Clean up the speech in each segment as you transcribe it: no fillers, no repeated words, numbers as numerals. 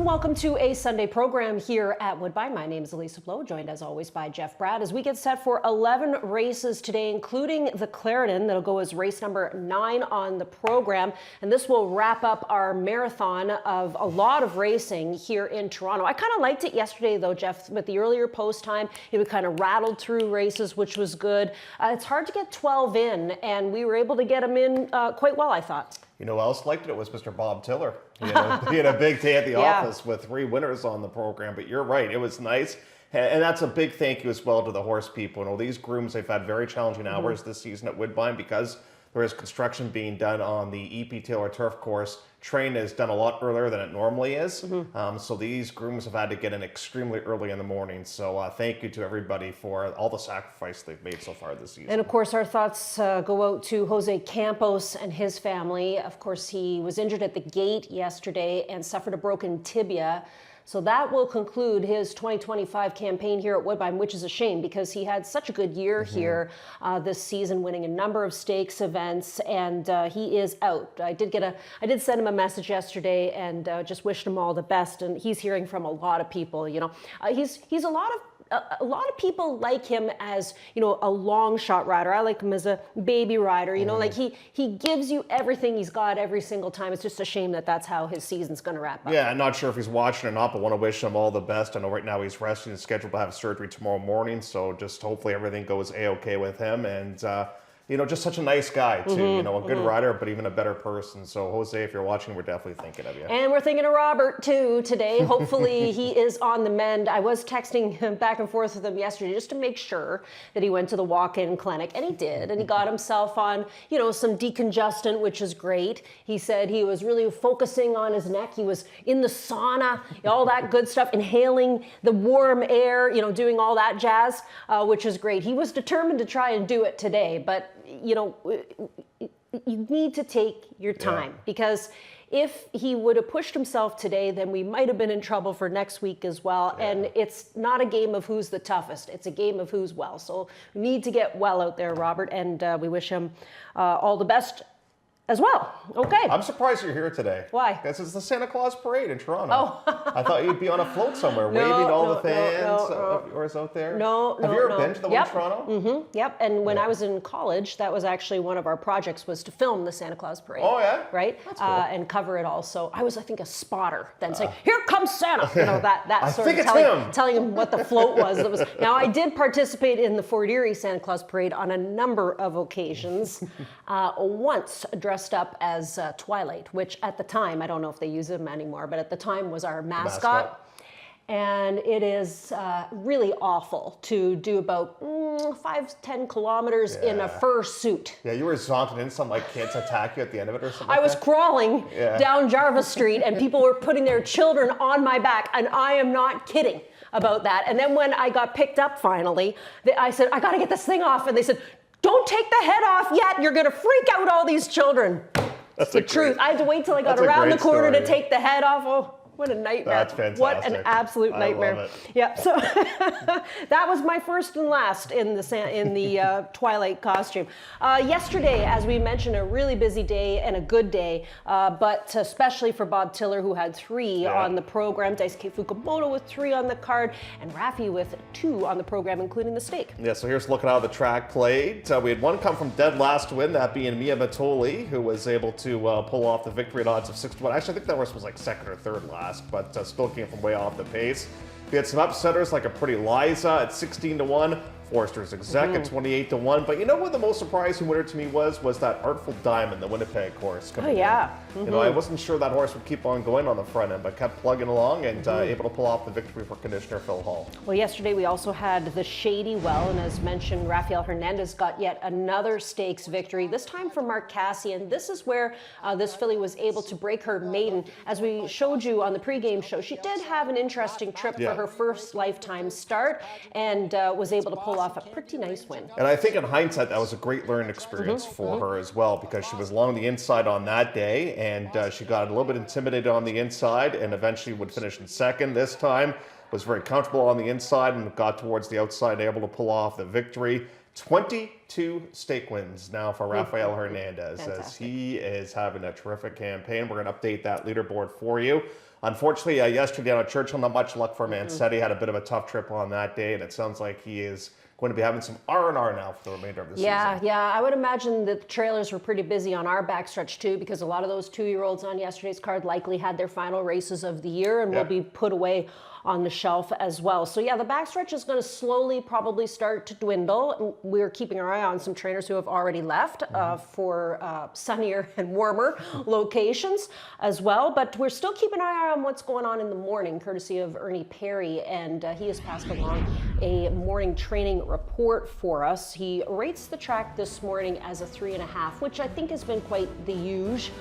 and welcome to a Sunday program here at Woodbine. My name is Elisa Blow, joined as always by Jeff Brad as we get set for 11 races today, including the Clarendon that'll go as race number 9 on the program. And this will wrap up our marathon of a lot of racing here in Toronto. I kind of liked it yesterday though, Jeff, with the earlier post time. We kind of rattled through races, which was good. It's hard to get 12 in, and we were able to get them in quite well, I thought. You know who else liked it? It was Mr. Bob Tiller. He had a big day at the office with 3 winners on the program. But you're right, it was nice. And that's a big thank you as well to the horse people. You know, these grooms, they've had very challenging hours this season at Woodbine because there is construction being done on the E.P. Taylor turf course. Train is done a lot earlier than it normally is. So these grooms have had to get in extremely early in the morning. So thank you to everybody for all the sacrifice they've made so far this season. And of course, our thoughts go out to Jose Campos and his family. Of course, he was injured at the gate yesterday and suffered a broken tibia. So that will conclude his 2025 campaign here at Woodbine, which is a shame because he had such a good year here this season, winning a number of stakes events, and he is out. I did send him a message yesterday and just wished him all the best. And he's hearing from a lot of people. You know, he's a lot of people like him as, you know, a long shot rider. I like him as a baby rider. You know, like he gives you everything he's got every single time. It's just a shame that that's how his season's going to wrap up. Yeah, I'm not sure if he's watching or not, but want to wish him all the best. I know right now he's resting. He's scheduled to have surgery tomorrow morning, so just hopefully everything goes A-okay with him. And you know, just such a nice guy too. You know, a good rider, but even a better person. So Jose, if you're watching, we're definitely thinking of you. And we're thinking of Robert too today. Hopefully he is on the mend. I was texting him back and forth with him yesterday just to make sure that he went to the walk-in clinic, and he did. And he got himself on, you know, some decongestant, which is great. He said he was really focusing on his neck. He was in the sauna, all that good stuff, inhaling the warm air, you know, doing all that jazz, which is great. He was determined to try and do it today, but you know, you need to take your time because if he would have pushed himself today, then we might have been in trouble for next week as well. And it's not a game of who's the toughest. It's a game of who's well. So we need to get well out there, Robert, and we wish him all the best as well. Okay. I'm surprised you're here today. Why? Because it's the Santa Claus parade in Toronto. Oh. I thought you'd be on a float somewhere, waving to all the fans of yours out there. Have you ever been to the one in Toronto? Yep. And when I was in college, that was actually one of our projects was to film the Santa Claus parade. Oh, yeah? Right? That's cool. And cover it all. So I was, I think, a spotter then saying, here comes Santa. You know, that sort of telling him what the float was. Now, I did participate in the Fort Erie Santa Claus parade on a number of occasions. Once dressed up as Twilight, which at the time, I don't know if they use him anymore, but at the time was our mascot. And it is really awful to do about 5-10 kilometers in a fur suit. Yeah, you were zonking in some like kids attack you at the end of it or something. I was crawling down Jarvis Street and people were putting their children on my back, and I am not kidding about that. And then when I got picked up finally, I said, I gotta get this thing off. And they said, don't take the head off yet. You're going to freak out all these children. That's the truth. I had to wait till I got around the corner to take the head off. Oh, what a nightmare. That's fantastic. What an absolute nightmare. I love it. Yeah, so that was my first and last in the Twilight costume. Yesterday, as we mentioned, a really busy day and a good day, but especially for Bob Tiller, who had 3 on the program, Daisuke Fukumoto with 3 on the card, and Rafi with 2 on the program, including the stake. Yeah, so here's looking how the track played. We had one come from dead last to win, that being Mia Matoli, who was able to pull off the victory at odds of 6-1. Actually, I think that horse was like 2nd or 3rd last, but still came from way off the pace. We had some upsetters like a Pretty Liza at 16-1, Forster's Exec at 28-1. But you know what the most surprising winner to me was that Artful Diamond, the Winnipeg horse. You know, I wasn't sure that horse would keep on going on the front end, but kept plugging along and able to pull off the victory for Conditioner Phil Hall. Well, yesterday we also had the Shady Well, and as mentioned, Rafael Hernandez got yet another stakes victory, this time for Mark Cassidy, and this is where this filly was able to break her maiden. As we showed you on the pregame show, she did have an interesting trip for her first lifetime start and was able to pull off a pretty nice win. And I think in hindsight, that was a great learning experience for her as well, because she was along the inside on that day, and she got a little bit intimidated on the inside and eventually would finish in 2nd. This time was very comfortable on the inside and got towards the outside, able to pull off the victory. 22 stake wins now for Rafael Hernandez. Fantastic. As he is having a terrific campaign. We're going to update that leaderboard for you. Unfortunately, yesterday down at Churchill, not much luck for Mancetti. Had a bit of a tough trip on that day, and it sounds like he is going to be having some R&R now for the remainder of the season. Yeah, I would imagine that the trailers were pretty busy on our backstretch too, because a lot of those 2-year-olds on yesterday's card likely had their final races of the year and will be put away on the shelf as well. So yeah, the backstretch is going to slowly probably start to dwindle. We're keeping our eye on some trainers who have already left for sunnier and warmer locations as well. But we're still keeping an eye on what's going on in the morning, courtesy of Ernie Perry, and he has passed along a morning training report for us. He rates the track this morning as a 3.5, which I think has been quite the huge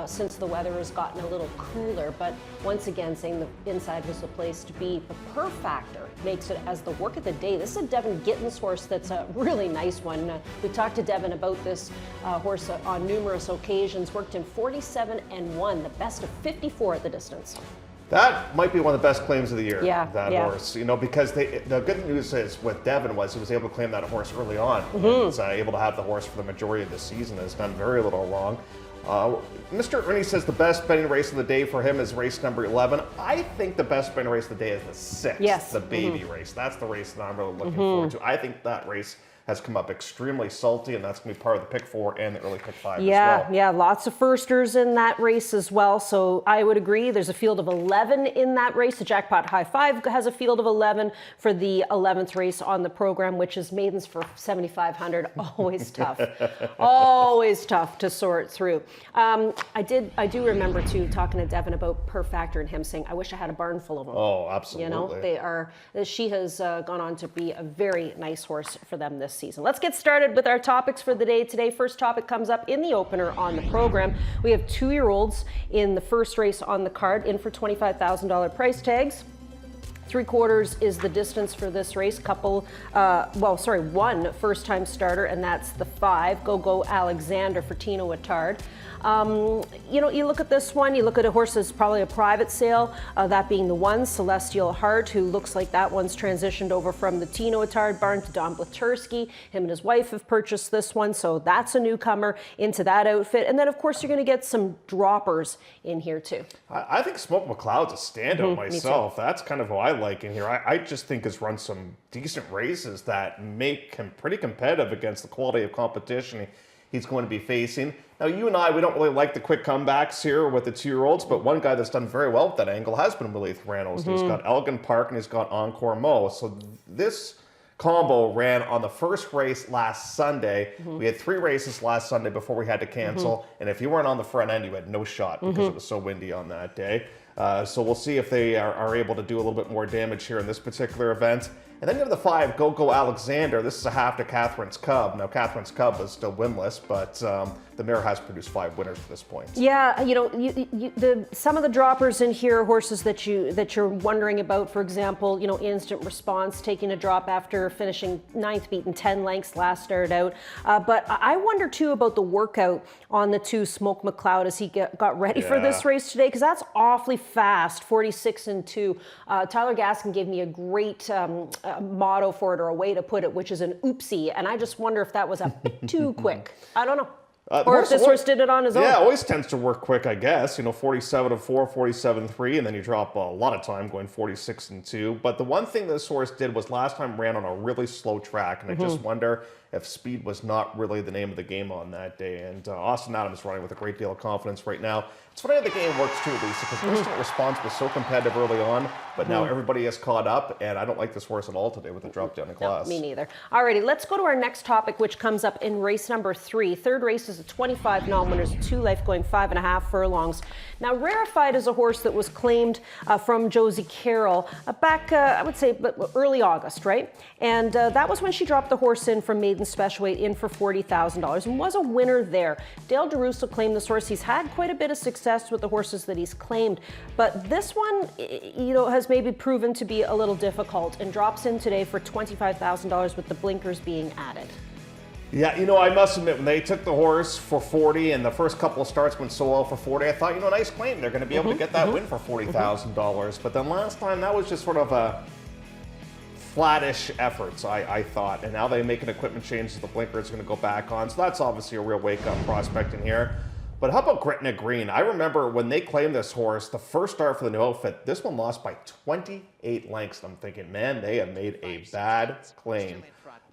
since the weather has gotten a little cooler. But once again, saying the inside was the place to be. The perf factor makes it as the work of the day. This is a Devin Gittins horse that's a really nice one. We talked to Devin about this horse on numerous occasions. Worked in 47-1, the best of 54 at the distance. That might be one of the best claims of the year, that yeah. horse. You know, because the good news is with Devin was he was able to claim that horse early on. He was able to have the horse for the majority of the season. Has done very little wrong. Mr. Ernie says the best betting race of the day for him is race number 11. I think the best betting race of the day is the 6th, the baby race. That's the race that I'm really looking forward to. I think that race has come up extremely salty, and that's going to be part of the pick 4 and the early pick 5 as well. Yeah, lots of firsters in that race as well. So I would agree. There's a field of 11 in that race. The Jackpot High Five has a field of 11 for the 11th race on the program, which is maidens for 7,500. Always tough. Always tough to sort through. I do remember too talking to Devin about per factor and him saying, "I wish I had a barn full of them." Oh, absolutely. You know, they are. She has gone on to be a very nice horse for them this season. Let's get started with our topics for the day today. First topic comes up in the opener on the program. We have 2-year-olds in the first race on the card, in for $25,000 price tags. 3/4 is the distance for this race. One first-time starter, and that's the 5, Go Alexander for Tino Attard. You look at this one, you look at a horse that's probably a private sale, that being the 1, Celestial Heart, who looks like that one's transitioned over from the Tino Attard barn to Don Blatursky. Him and his wife have purchased this one, so that's a newcomer into that outfit. And then, of course, you're going to get some droppers in here, too. I think Smoke McLeod's a standout myself. That's kind of who I like in here. I just think has run some decent races that make him pretty competitive against the quality of competition he's going to be facing. Now, you and I, we don't really like the quick comebacks here with the 2-year-olds, but one guy that's done very well with that angle has been Willie Theranos. He's got Elgin Park and he's got Encore Mo. So this combo ran on the first race last Sunday. We had 3 races last Sunday before we had to cancel, and if you weren't on the front end, you had no shot because it was so windy on that day. So we'll see if they are able to do a little bit more damage here in this particular event. And then you have the 5, Go Alexander. This is a half to Catherine's Cub. Now, Catherine's Cub is still winless, but the mare has produced 5 winners at this point. Yeah, some of the droppers in here are horses that you're wondering about. For example, Instant Response taking a drop after finishing 9th, beaten 10 lengths last start out. But I wonder too about the workout on the 2, Smoke McLeod, as he got ready for this race today, because that's awfully fast, 46-2. Tyler Gaskin gave me a great motto for it, or a way to put it, which is an oopsie, and I just wonder if that was a bit too quick. I don't know. Or if this horse did it on his own. Yeah, always tends to work quick, I guess. 47-4, 47-3, and then you drop a lot of time going 46-2. But the one thing this horse did was last time ran on a really slow track, and I just wonder if speed was not really the name of the game on that day. And Austin Adams running with a great deal of confidence right now. It's funny how the game works too, Lisa, because Instant Response was so competitive early on, but now everybody has caught up, and I don't like this horse at all today with the drop down in class. No, me neither. Alrighty, let's go to our next topic, which comes up in race number 3. Third race is a 25 non-winners, 2 life going 5.5 furlongs. Now, Rarefied is a horse that was claimed from Josie Carroll back, I would say, early August, right? And that was when she dropped the horse in from maiden special weight in for $40,000 and was a winner there. Dale DeRusso claimed this horse. He's had quite a bit of success with the horses that he's claimed, but this one, has maybe proven to be a little difficult and drops in today for $25,000 with the blinkers being added. Yeah, I must admit, when they took the horse for 40 and the first couple of starts went so well for 40, I thought, nice claim. They're going to be able to get that win for $40,000. But then last time, that was just sort of a flattish efforts, I thought. And now they make an equipment change, so the blinker is going to go back on. So that's obviously a real wake-up prospect in here. But how about Gretna Green? I remember when they claimed this horse, the first start for the new outfit, this one lost by 28 lengths. I'm thinking, man, they have made a bad claim.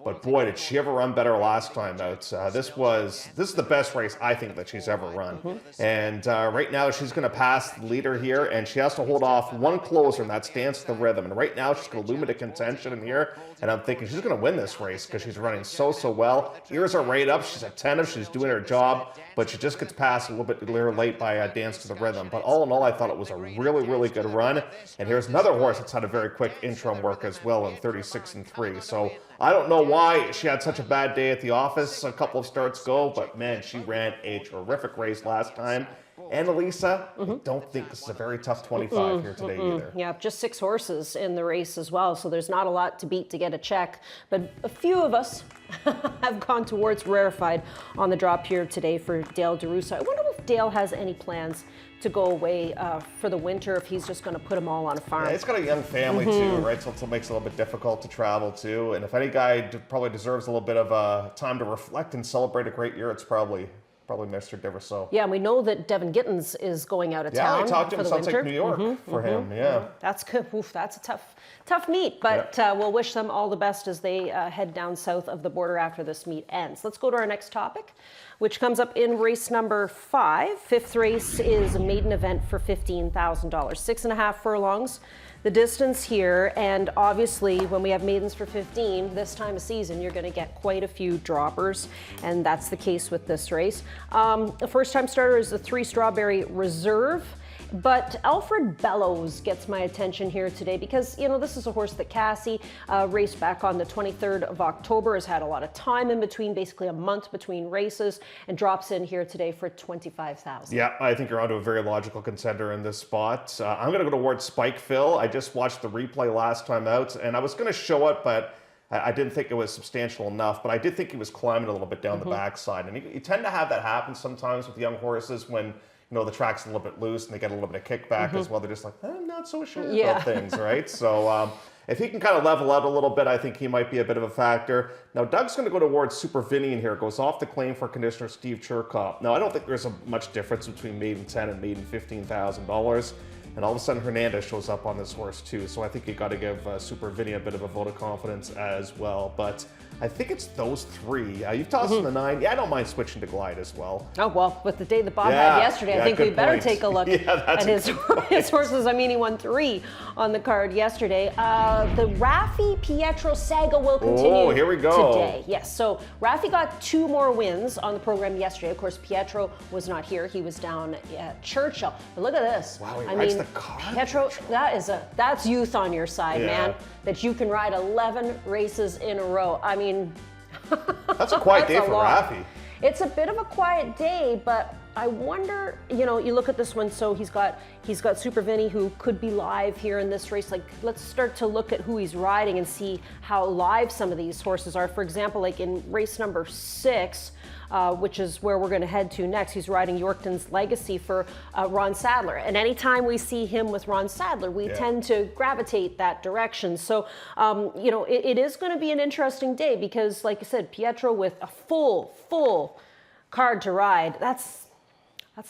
But boy, did she ever run better last time out. This is the best race I think that she's ever run. And right now she's going to pass the leader here, and she has to hold off one closer, and that's Dance to the Rhythm. And right now she's going to loom into contention in here, and I'm thinking she's going to win this race because she's running so well. Ears are right up. She's attentive. She's doing her job, but she just gets passed a little bit late by Dance to the Rhythm. But all in all, I thought it was a really good run. And here's another horse that's had a very quick interim work as well in 36-3. So I don't know why she had such a bad day at the office a couple of starts ago, but man, she ran a terrific race last time. And Elisa, I don't think this is a very tough 25 here today either. Yeah, just 6 horses in the race as well, so there's not a lot to beat to get a check. But a few of us have gone towards rarefied on the drop here today for Dale DeRusso. I wonder if Dale has any plans to go away for the winter, if he's just going to put them all on a farm. Yeah, he's got a young family too, right? So it makes it a little bit difficult to travel too. And if any guy probably deserves a little bit of time to reflect and celebrate a great year, it's probably Mr. DeRusso. Yeah, and we know that Devin Gittins is going out of town. Yeah, I talked to him. For the Sounds winter. like New York for him. Yeah, that's good. Oof, that's a tough meet, but we'll wish them all the best as they head down south of the border after this meet ends. Let's go to our next topic, which comes up in race number 5. Fifth race is a maiden event for $15,000, 6.5 furlongs. The distance here, and obviously when we have maidens for 15 this time of season, you're going to get quite a few droppers, and that's the case with this race. The first time starter is the 3 Strawberry Reserve. But Alfred Bellows gets my attention here today because, you know, this is a horse that Cassie raced back on the 23rd of October, has had a lot of time in between, basically a month between races, and drops in here today for $25,000. Yeah, I think you're onto a very logical contender in this spot. I'm going to go towards Spike Phil. I just watched the replay last time out, and I was going to show it, but I didn't think it was substantial enough. But I did think he was climbing a little bit down the backside. And you tend to have that happen sometimes with young horses when the track's a little bit loose and they get a little bit of kickback as well. They're just like, I'm not so sure about things, right? So if he can kind of level out a little bit, I think he might be a bit of a factor. Now, Doug's going to go towards Super Vinny in here. Goes off the claim for Conditioner Steve Cherkoff. Now, I don't think there's much difference between maiden 10 and maiden $15,000. And all of a sudden, Hernandez shows up on this horse too. So I think you got to give Super Vinny a bit of a vote of confidence as well. But I think it's those 3. You've tossed in the 9. Yeah, I don't mind switching to Glide as well. Oh, well, with the day that Bob had yesterday, I think we better take a look at his horses. I mean, he won 3 on the card yesterday. The Raffi Pietro saga will continue here we go. today. Yes, so Raffi got 2 more wins on the program yesterday. Of course, Pietro was not here. He was down at Churchill. But look at this. Wow, he rides the car. Pietro, that's youth on your side, man. That you can ride 11 races in a row. I mean, that's a quiet day for Raffi. It's a bit of a quiet day, but I wonder, you look at this one, so he's got Super Vinny, who could be live here in this race. Like, let's start to look at who he's riding and see how live some of these horses are. For example, like in race number 6, which is where we're going to head to next, he's riding Yorkton's Legacy for Ron Sadler. And anytime we see him with Ron Sadler, we tend to gravitate that direction. So, it is going to be an interesting day because, like I said, Pietro with a full card to ride, that's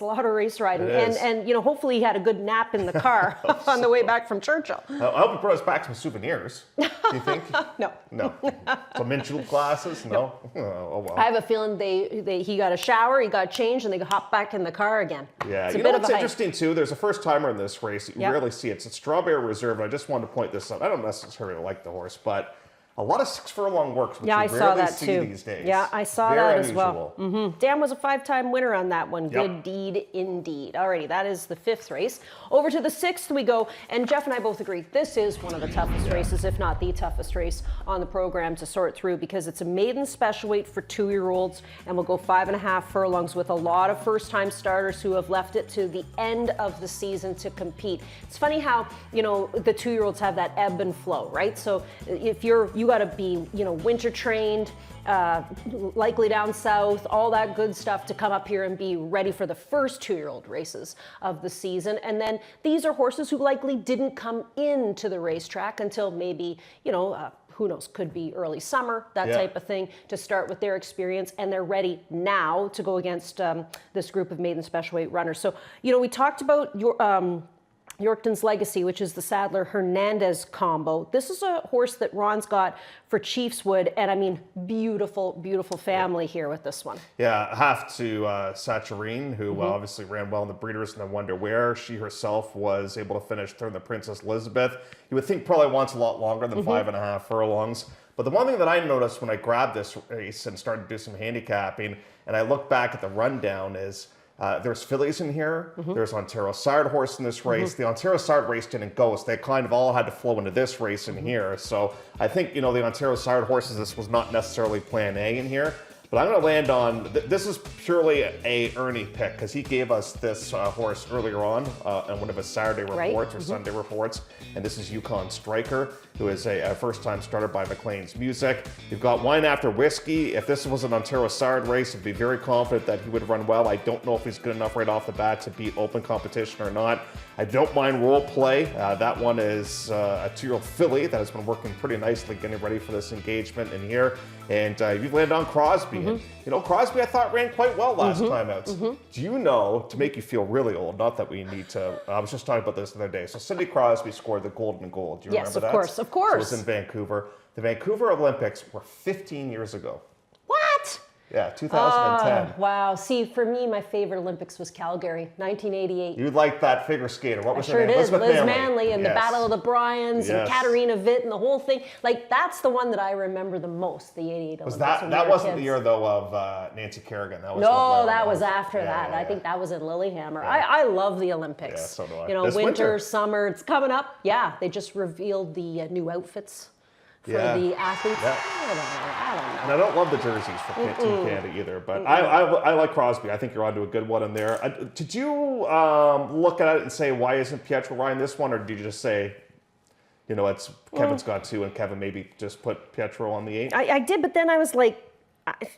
a lot of race riding. And hopefully he had a good nap in the car on the way back from Churchill. I hope he brought us back some souvenirs. Do you think? No. Some mint julep glasses? No. Oh, well. I have a feeling he got a shower, he got changed, and they hopped back in the car again. Yeah, what's interesting too? There's a first timer in this race that you rarely see. It's a Strawberry Reserve, and I just wanted to point this out. I don't necessarily like the horse, but a lot of 6 furlong works, which you rarely see these days. Yeah, I saw Very that unusual. as well. Dan was a 5-time winner on that one. Good deed indeed. Alrighty, that is the 5th race. Over to the 6th we go, and Jeff and I both agree this is one of the toughest races, if not the toughest race on the program to sort through, because it's a maiden special weight for 2-year-olds, and we'll go 5.5 furlongs with a lot of first-time starters who have left it to the end of the season to compete. It's funny how the 2-year-olds have that ebb and flow, right? So if you got to be, winter trained, likely down south, all that good stuff to come up here and be ready for the first 2-year-old races of the season. And then these are horses who likely didn't come into the racetrack until maybe, who knows, could be early summer, that Yeah. type of thing, to start with their experience, and they're ready now to go against this group of maiden special weight runners. So, we talked about Yorkton's Legacy, which is the Sadler-Hernandez combo. This is a horse that Ron's got for Chiefswood, and I mean, beautiful, beautiful family here with this one. Yeah, half to Saturine, who obviously ran well in the Breeders' and I Wonder Where. She herself was able to finish third in the Princess Elizabeth. You would think probably wants a lot longer than 5.5 furlongs. But the one thing that I noticed when I grabbed this race and started to do some handicapping, and I look back at the rundown, is there's fillies in here. There's Ontario Sard horse in this race. The Ontario Sard race didn't go, so they kind of all had to flow into this race in here. So I think, the Ontario Sard horses, this was not necessarily plan A in here. But I'm going to land on, this is purely a Ernie pick, because he gave us this horse earlier on one of his Saturday reports or Sunday reports. And this is Yukon Striker, who is a first-time starter by McLean's Music. You've got Wine After Whiskey. If this was an Ontario Sard race, I'd be very confident that he would run well. I don't know if he's good enough right off the bat to beat open competition or not. I don't mind Role Play. That one is a 2-year-old filly that has been working pretty nicely getting ready for this engagement in here. And you've landed on Crosby. And, Crosby I thought ran quite well last time out. Do you know, to make you feel really old, not that we need to, I was just talking about this the other day. So Cindy Crosby scored the Golden Goal. Do you remember that? Yes, of course. So it was in Vancouver. The Vancouver Olympics were 15 years ago. What? Yeah, 2010. Wow. See, for me, my favorite Olympics was Calgary, 1988. You like that figure skater. What was her Sure name? it is. Elizabeth Liz Manley and the Battle of the Bryans and Katarina Witt and the whole thing. Like, that's the one that I remember the most, the 88 Olympics. That wasn't the year, though, of Nancy Kerrigan. That was that was after that. I think that was in Lillehammer. Yeah. I love the Olympics. Yeah, so do I. Winter, summer, it's coming up. Yeah, they just revealed the new outfits for the athletes. Yeah. I don't know. And I don't love the jerseys for Team Canada either, but I like Crosby. I think you're onto a good one in there. Did you look at it and say, why isn't Pietro riding this one, or did you just say, it's Kevin's got 2 and Kevin maybe just put Pietro on the 8? I did, but then I was like, I'm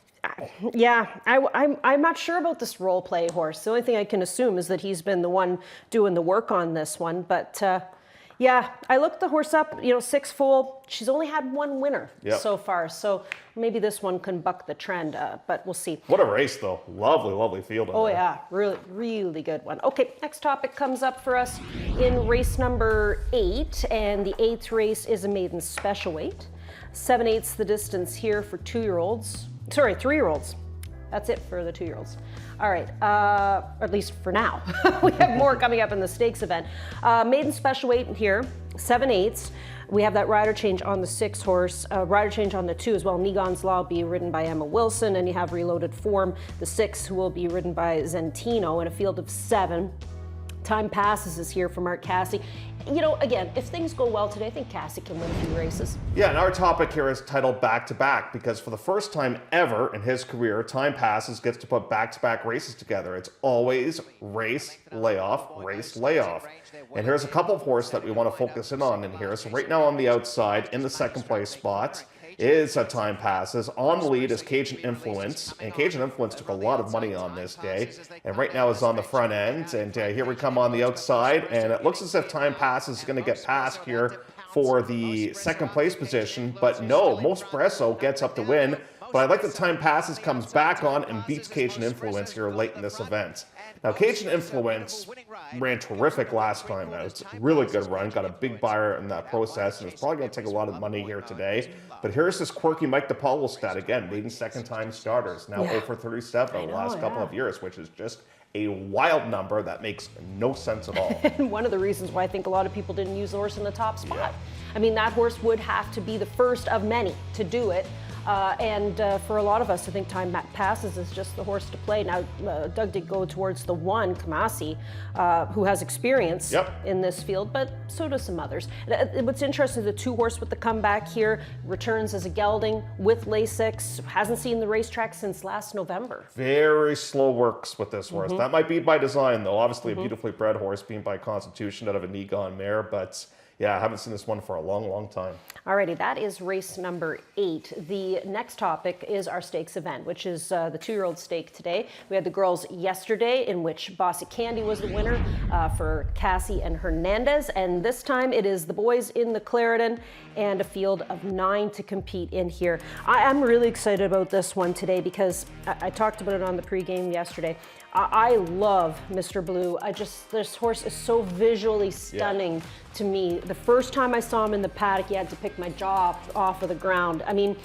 not sure about this Role Play horse. The only thing I can assume is that he's been the one doing the work on this one, but I looked the horse up, 6-foal. She's only had 1 winner so far, so maybe this one can buck the trend, but we'll see. What a race, though. Lovely, lovely field. Yeah, really, really good one. Okay, next topic comes up for us in race number 8, and the 8th race is a maiden special weight. 7/8 the distance here for 2-year-olds. Sorry, 3-year-olds. That's it for the 2-year-olds. All right, at least for now. We have more coming up in the stakes event. Maiden special weight here, 7/8. We have that rider change on the 6 horse, rider change on the 2 as well. Negon's Law will be ridden by Emma Wilson, and you have Reloaded Form, the 6, who will be ridden by Zentino in a field of 7. Time Passes is here for Mark Cassidy. Again, if things go well today, I think Cassie can win a few races. Yeah, and our topic here is titled Back to Back, because for the first time ever in his career, Time Passes gets to put back-to-back races together. It's always race, layoff, race, layoff. And here's a couple of horses that we want to focus in on in here. So right now on the outside, in the second place spot, is Time Passes. On the lead is Cajun Influence, and Cajun Influence took a lot of money on this day, and right now is on the front end, and here we come on the outside, and it looks as if Time Passes is going to get past here for the second place position, but no, Most Presso gets up to win, but I like that Time Passes comes back on and beats Cajun Influence here late in this event. Now, Cajun Influence ran terrific last time out. It's a really good run, got a big buyer in that process, and it's probably going to take a lot of money here today. But here's this quirky Mike DePaulo stat again, maiden second-time starters, now 0 for 37 over the last couple of years, which is just a wild number that makes no sense at all. And one of the reasons why I think a lot of people didn't use the horse in the top spot. I mean, that horse would have to be the first of many to do it. And for a lot of us, I think Time Passes is just the horse to play. Now, Doug did go towards the 1, Kamasi, who has experience in this field, but so do some others. What's interesting, the 2 horse with the comeback here returns as a gelding with Lasix, hasn't seen the racetrack since last November. Very slow works with this horse. That might be by design, though. Obviously, a beautifully bred horse being by Constitution out of a Negon mare, but yeah, I haven't seen this one for a long, long time. Alrighty, that is race number 8. The next topic is our stakes event, which is the 2-year-old stake today. We had the girls yesterday, in which Bossy Candy was the winner for Cassie and Hernandez, and this time it is the boys in the Clarendon and a field of 9 to compete in here. I'm really excited about this one today because I talked about it on the pregame yesterday. I love Mr. Blue. This horse is so visually stunning to me. The first time I saw him in the paddock, he had to pick my jaw off of the ground. I mean,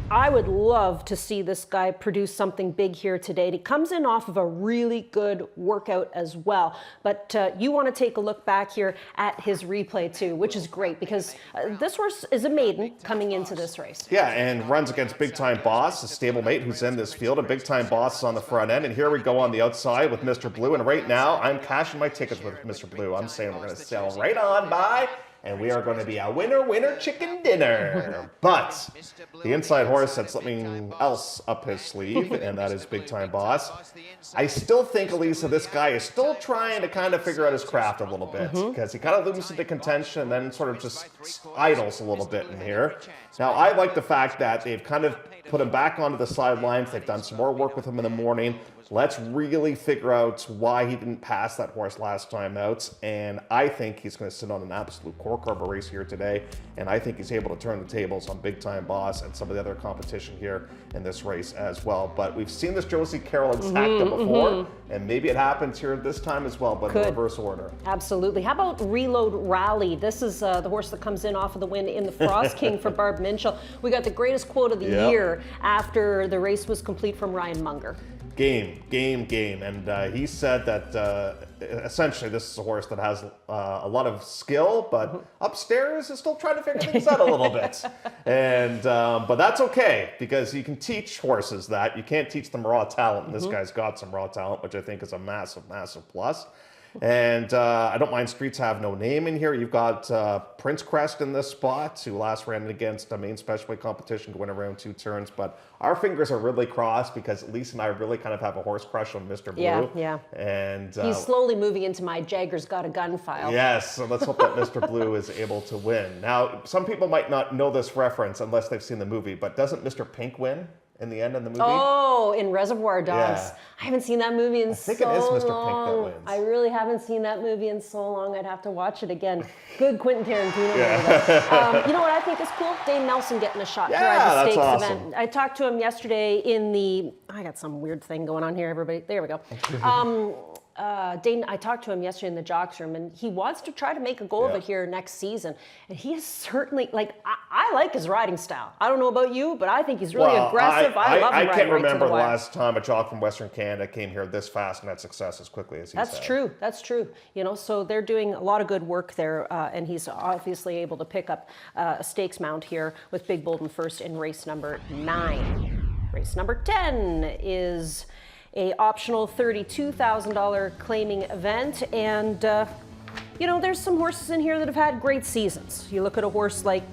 I would love to see this guy produce something big here today. And he comes in off of a really good workout as well. But you want to take a look back here at his replay too, which is great because this horse is a maiden coming into this race. Yeah, and runs against Big Time Boss, a stablemate who's in this field. And Big Time Boss is on the front end. And here we go on the outside with Mr. Blue. And right now, I'm cashing my tickets with Mr. Blue. I'm saying we're going to sell right on by. And we are going to be a winner chicken dinner. But the inside horse had something else up his sleeve, and that is Big Time Boss. I still think, Elisa, this guy is still trying to kind of figure out his craft a little bit, because he kind of loses into contention and then sort of just idles a little bit in here. Now, I like the fact that they've kind of put him back onto the sidelines. They've done some more work with him in the morning. Let's really figure out why he didn't pass that horse last time out. And I think he's going to sit on an absolute corker of a race here today. And I think he's able to turn the tables on Big Time Boss and some of the other competition here in this race as well. But we've seen this Josie Carroll exacta before. And maybe it happens here this time as well, but in reverse order. Absolutely. How about Reload Rally? This is the horse that comes in off of the win in the Frost King for Barb Minchell. We got the greatest quote of the year after the race was complete from Ryan Munger. Game. And he said that essentially this is a horse that has a lot of skill, but upstairs is still trying to figure things out a little bit. And but that's okay, because you can teach horses that. You can't teach them raw talent. And this guy's got some raw talent, which I think is a massive, massive plus. And I don't mind Streets Have No Name in here. You've got Prince Crest in this spot, who last ran against a main specialty competition, going around 2 turns. But our fingers are really crossed because Lisa and I really kind of have a horse crush on Mr. Blue. Yeah. And he's slowly moving into my Jagger's Got a Gun file. Yes, so let's hope that Mr. Blue is able to win. Now, some people might not know this reference unless they've seen the movie, but doesn't Mr. Pink win in the end of the movie? Oh, in Reservoir Dogs. Yeah. I haven't seen that movie in so long. I think it is Mr. Pink that wins. I really haven't seen that movie in so long. I'd have to watch it again. Good Quentin Tarantino movie. You know what I think is cool? Dane Nelson getting a shot to ride the stakes awesome. event. I talked to him yesterday in the... I got some weird thing going on here, everybody. There we go. Dane, I talked to him yesterday in the jocks room, and he wants to try to make a go of it here next season. And he is certainly, like, I like his riding style. I don't know about you, but I think he's really aggressive. I love him. I can't remember the last time a jock from Western Canada came here this fast and had success as quickly as he's had. That's true. You know, so they're doing a lot of good work there, and he's obviously able to pick up a stakes mount here with Big Bolden first in race number 9. Race number 10 is a optional $32,000 claiming event, and you know, there's some horses in here that have had great seasons. You look at a horse like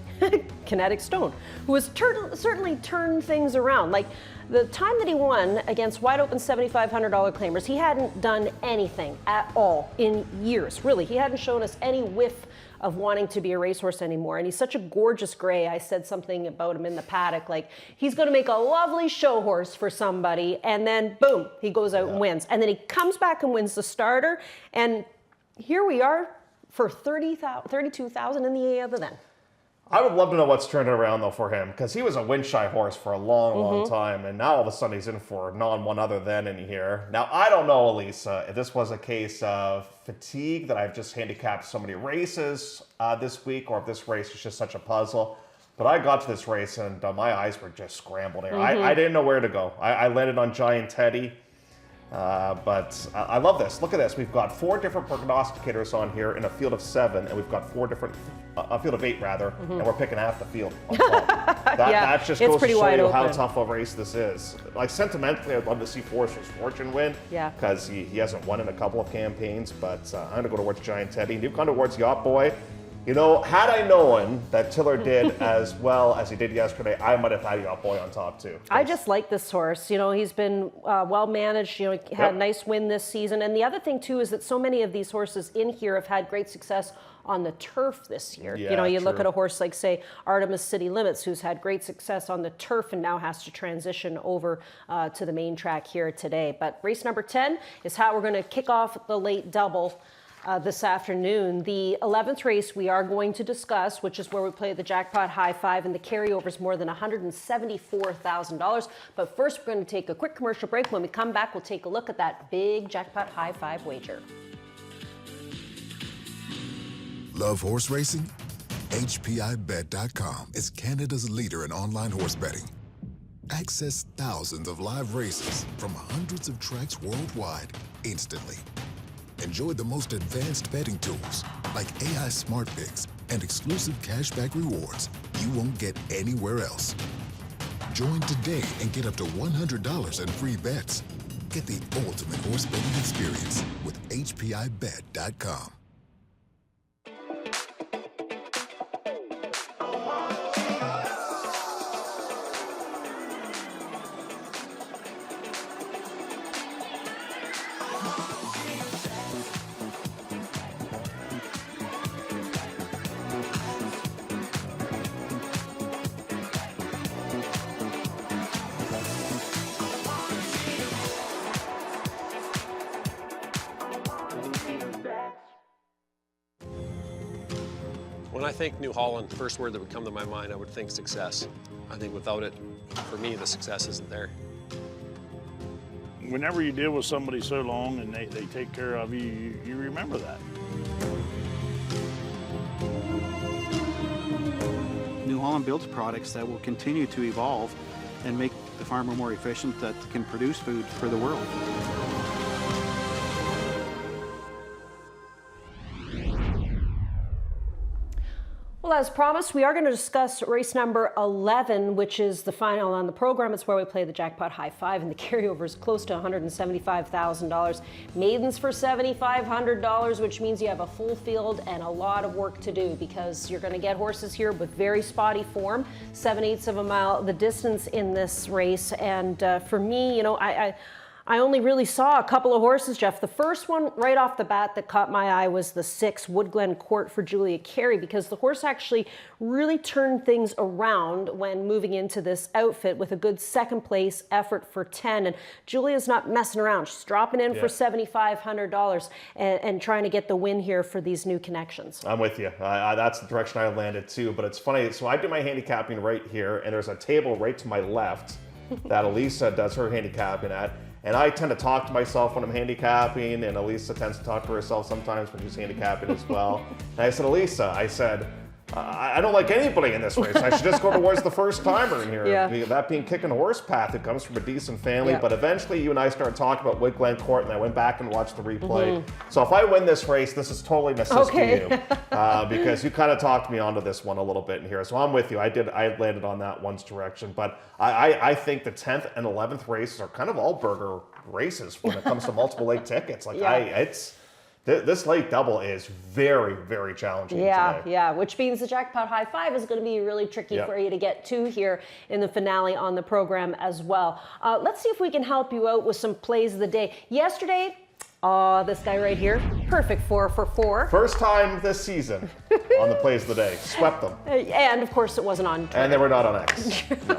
Kinetic Stone, who has certainly turned things around. Like the time that he won against wide open $7,500 claimers, he hadn't done anything at all in years. Really, he hadn't shown us any whiff of wanting to be a racehorse anymore. And he's such a gorgeous gray. I said something about him in the paddock, like he's going to make a lovely show horse for somebody, and then boom, he goes out and wins. And then he comes back and wins the starter, and here we are for $32,000 in the other then. I would love to know what's turning around, though, for him, because he was a win-shy horse for a long, long time, and now all of a sudden he's in for one other than in here. Now, I don't know, Elisa, if this was a case of fatigue, that I've just handicapped so many races this week, or if this race is just such a puzzle. But I got to this race, and my eyes were just scrambled here. I didn't know where to go. I landed on Giant Teddy. But I love this. Look at this. We've got 4 different prognosticators on here in a field of 7, and we've got a field of 8 rather, and we're picking half the field on top. That just goes to show you how tough a race this is. Like sentimentally, I'd love to see Forrester's Fortune win, because he hasn't won in a couple of campaigns. But I'm going to go towards Giant Teddy. And you've gone towards Yacht Boy. You know, had I known that Tiller did as well as he did yesterday, I might have had Yacht Boy on top too. I just like this horse. You know, he's been well managed. You know, he had a nice win this season. And the other thing too is that so many of these horses in here have had great success on the turf this year. Yeah, you know, you true. look at a horse like, say, Artemis City Limits, who's had great success on the turf and now has to transition over to the main track here today. But race number 10 is how we're going to kick off the late double this afternoon. The 11th race we are going to discuss, which is where we play the jackpot high five, and the carryovers more than $174,000. But first, we're going to take a quick commercial break. When we come back, we'll take a look at that big jackpot high five wager. Love horse racing? HPIBet.com is Canada's leader in online horse betting. Access thousands of live races from hundreds of tracks worldwide instantly. Enjoy the most advanced betting tools like AI Smart Picks and exclusive cashback rewards you won't get anywhere else. Join today and get up to $100 in free bets. Get the ultimate horse betting experience with HPIBet.com. When I think New Holland, the first word that would come to my mind, I would think success. I think without it, for me, the success isn't there. Whenever you deal with somebody so long and they take care of you, you remember that. New Holland builds products that will continue to evolve and make the farmer more efficient, that can produce food for the world. Well, as promised, we are going to discuss race number 11, which is the final on the program. It's where we play the jackpot high five, and the carryover is close to $175,000. Maidens for $7,500, which means you have a full field and a lot of work to do, because you're going to get horses here with very spotty form, 7/8 of a mile, the distance in this race. And for me, you know, I only really saw a couple of horses, Jeff. The first one right off the bat that caught my eye was the 6 Woodglen Court for Julia Carey, because the horse actually really turned things around when moving into this outfit with a good second place effort for 10. And Julia's not messing around. She's dropping in for $7,500 and trying to get the win here for these new connections. I'm with you. That's the direction I landed too. But it's funny. So I do my handicapping right here, and there's a table right to my left that Elisa does her handicapping at. And I tend to talk to myself when I'm handicapping, and Elisa tends to talk to herself sometimes when she's handicapping as well. And I said, Elisa, I don't like anybody in this race. I should just go towards the first timer in here. Yeah. That being Kicking Horse Path, who comes from a decent family. Yeah. But eventually you and I started talking about Woodglen Court, and I went back and watched the replay. So if I win this race, this is totally an assist to you. Because you kind of talked me onto this one a little bit in here. So I'm with you. I landed on that one's direction. But I think the 10th and 11th races are kind of all burger races when it comes to multiple late tickets. Like this late double is very, very challenging today. Yeah, which means the jackpot high five is going to be really tricky for you to get to here in the finale on the program as well. Let's see if we can help you out with some plays of the day. Yesterday, this guy right here, perfect 4 for 4. First time this season on the plays of the day. Swept them. And of course, it wasn't on Twitter. And they were not on X. No.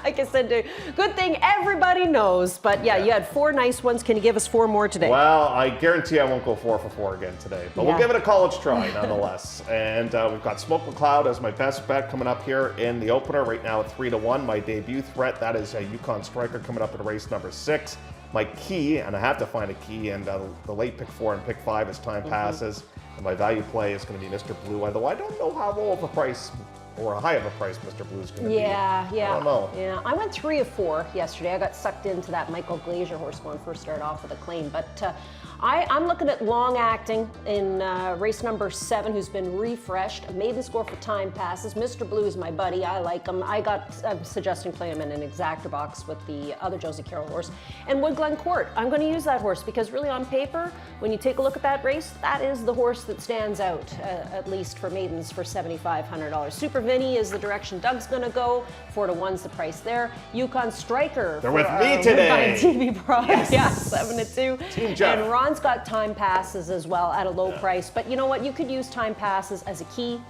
Like I said, good thing everybody knows. But yeah, you had 4 nice ones. Can you give us 4 more today? Well, I guarantee I won't go 4 for 4 again today. But we'll give it a college try nonetheless. And we've got Smoke McLeod as my best bet coming up here in the opener right now at 3-1. My debut threat, that is a Yukon Striker coming up in race number 6. My key, and I have to find a key, and the late pick 4 and pick 5 as time passes. And my value play is going to be Mr. Blue, although I don't know how low of a price or high of a price Mr. Blue's going to be. Yeah. I don't know. Yeah, I went 3 of 4 yesterday. I got sucked into that Michael Glazier horse when I first started off with a claim, but I'm looking at long acting in race number 7, who's been refreshed. A maiden score for time passes. Mr. Blue is my buddy. I like him. I'm suggesting play him in an exacta box with the other Josie Carroll horse. And Wood Glen Court, I'm going to use that horse because really on paper, when you take a look at that race, that is the horse that stands out, at least for maidens, for $7,500. Super Vinny is the direction Doug's going to go. 4 to 1's the price there. Yukon Striker. They're for with me our today. Woodbine TV Pro. Yes. Yeah, 7 to 2. Team Jeff. And Ron's got time passes as well at a low price. But you know what? You could use time passes as a key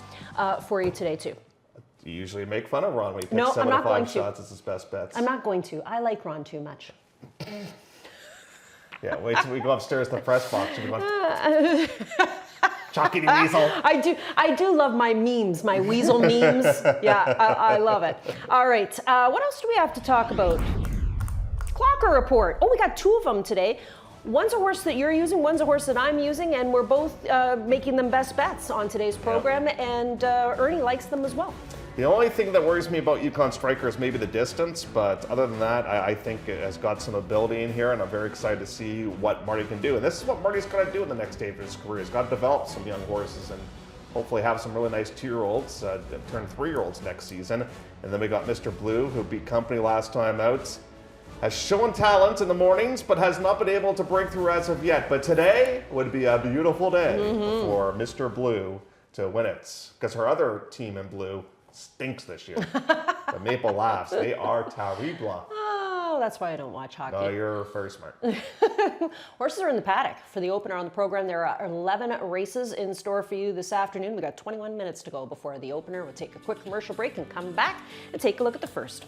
for you today too. You usually make fun of Ron when he picks No, 7 I'm to not going 5 to. shots as his best bets. I'm not going to. I like Ron too much. Yeah, wait till we go upstairs to the press box. And we Chalky the Weasel. I do love my memes, my weasel memes. Yeah, I love it. All right, what else do we have to talk about? Clocker report. Oh, we got 2 of them today. One's a horse that you're using, one's a horse that I'm using, and we're both making them best bets on today's program, and Ernie likes them as well. The only thing that worries me about Yukon Striker is maybe the distance, but other than that, I think it has got some ability in here, and I'm very excited to see what Marty can do. And this is what Marty's going to do in the next stage of his career. He's got to develop some young horses and hopefully have some really nice 2-year-olds turn 3-year-olds next season. And then we got Mr. Blue, who beat company last time out. Has shown talent in the mornings, but has not been able to break through as of yet. But today would be a beautiful day for Mr. Blue to win it, because her other team in blue stinks this year. The Maple Laughs, they are terrible. Oh, that's why I don't watch hockey. No, you're very smart. Horses are in the paddock for the opener on the program. There are 11 races in store for you this afternoon. We got 21 minutes to go before the opener. We'll take a quick commercial break and come back and take a look at the first.